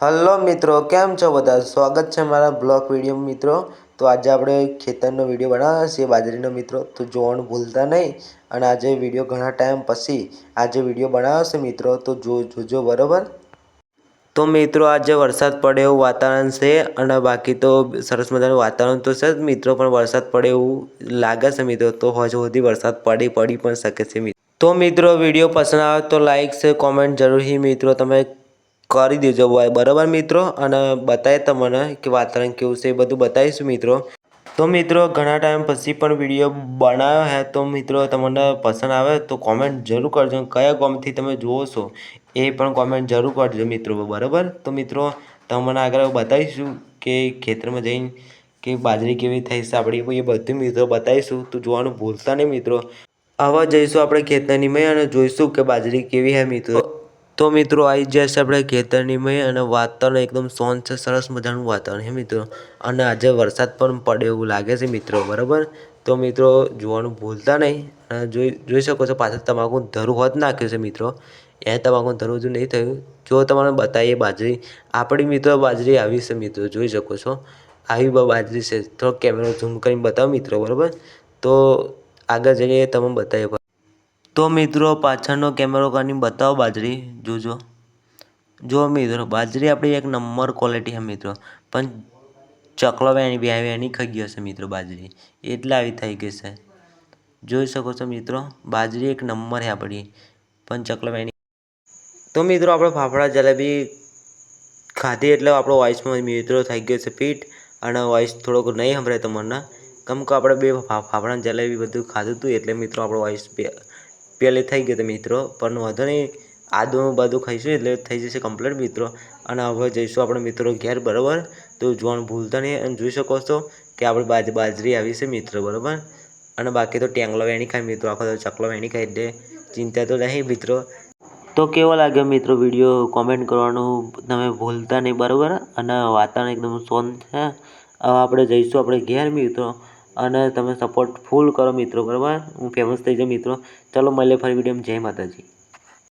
Hello મિત્રો, કેમ છો બધા? સ્વાગત છે મારા બ્લોગ વિડીયો મિત્રો. તો આજે આપણે ખેતરનો વિડીયો બનાવ્યો છે બાજરીનો મિત્રો, તો જોવાનું ભૂલતા નહીં. અને આજે વિડીયો ઘણા ટાઈમ પછી આજે વિડીયો બનાવ્યો છે મિત્રો, તો જોજો બરાબર. તો મિત્રો આજે વરસાદ પડે એવું વાતાવરણ છે, અને બાકી તો સરસ મજાનું વાતાવરણ તો છે જ મિત્રો, પણ વરસાદ પડે એવું લાગે છે મિત્રો. તો હજુ સુધી વરસાદ પડી પણ શકે છે મિત્રો. તો મિત્રો વિડીયો પસંદ આવે તો લાઈક છે, કોમેન્ટ જરૂરથી મિત્રો તમે કરી દેજો બરાબર મિત્રો. અને બતાવીએ તમને કે વાતાવરણ કેવું છે એ બધું બતાવીશું મિત્રો. તો મિત્રો ઘણા ટાઈમ પછી પણ વિડીયો બનાવ્યો હે, તો મિત્રો તમને પસંદ આવે તો કોમેન્ટ જરૂર કરજો. કયા ગામથી તમે જુઓ છો એ પણ કોમેન્ટ જરૂર કરજો મિત્રો બરાબર. તો મિત્રો તમને આગળ બતાવીશું કે ખેતરમાં જઈને કે બાજરી કેવી થઈ છે આપણી, એ બધું મિત્રો બતાવીશું. તો જોવાનું ભૂલતા નહીં મિત્રો. હવે જઈશું આપણે ખેતરની મેં અને જોઈશું કે બાજરી કેવી છે મિત્રો. તો મિત્રો આવી જશે આપણે ખેતરની મેં, અને વાતાવરણ એકદમ શાંત છે, સરસ મજાનું વાતાવરણ છે મિત્રો. અને આજે વરસાદ પણ પડે એવું લાગે છે મિત્રો બરાબર. તો મિત્રો જોવાનું ભૂલતા નહીં. અને જોઈ શકો છો પાછળ તમાકુ ધરું હોત નાખ્યું છે મિત્રો. એ તમાકુ ધરું હજુ નહીં થયું. જો તમને બતાવીએ બાજરી આપણી મિત્રો, બાજરી આવી છે મિત્રો, જોઈ શકો છો આવી બાજરી છે. થોડો કેમેરો ઝૂમ કરીને બતાવો મિત્રો બરાબર. તો આગળ જઈએ તમે બતાવીએ. તો મિત્રો પાછળનો કેમેરો કરીને બતાવો બાજરી જોજો. જો મિત્રો બાજરી આપણી એક નંબર ક્વોલિટી છે મિત્રો, પણ ચકલો વેણી ખાઈ ગયો છે મિત્રો બાજરી, એટલે આવી થઈ ગઈ છે. જોઈ શકો છો મિત્રો બાજરી એક નંબર છે આપણી, પણ ચકલો વેણી. તો મિત્રો આપણે ફાફડા જલેબી ખાધી એટલે આપણો વોઇસમાં મિત્રો થઈ ગયો છે ફિટ. અને વોઇસ થોડોક નહીં સંભળાય તમને, કેમ કે આપણે બે ફાફડા જલેબી બધું ખાધું હતું, એટલે મિત્રો આપણો વોઇસ પહેલે થઈ ગયો હતો મિત્રો. પણ વાંધો નહીં, આદું બધું ખાઈશું એટલે થઈ જશે કમ્પ્લીટ મિત્રો. અને હવે જઈશું આપણે મિત્રો ઘેર બરાબર. તો જોવાનું ભૂલતા નહીં. અને જોઈ શકો છો કે આપણે બાજરી આવી છે મિત્રો બરાબર. અને બાકી તો ટેંગલો વેણી ખાય મિત્રો, આખો તો ચકલો વેણી ખાય, એટલે ચિંતા તો નહીં મિત્રો. તો કેવો લાગ્યો મિત્રો વિડીયો કોમેન્ટ કરવાનું તમે ભૂલતા નહીં બરાબર. અને વાતાવરણ એકદમ શાંત છે. હવે આપણે જઈશું આપણે ઘેર મિત્રો, અને તમે સપોર્ટ ફૂલ કરો મિત્રો બરાબર. હું ફેમસ થઈ જાઉં મિત્રો. ચલો મળીએ ફરી વિડીયોમાં. જય માતાજી.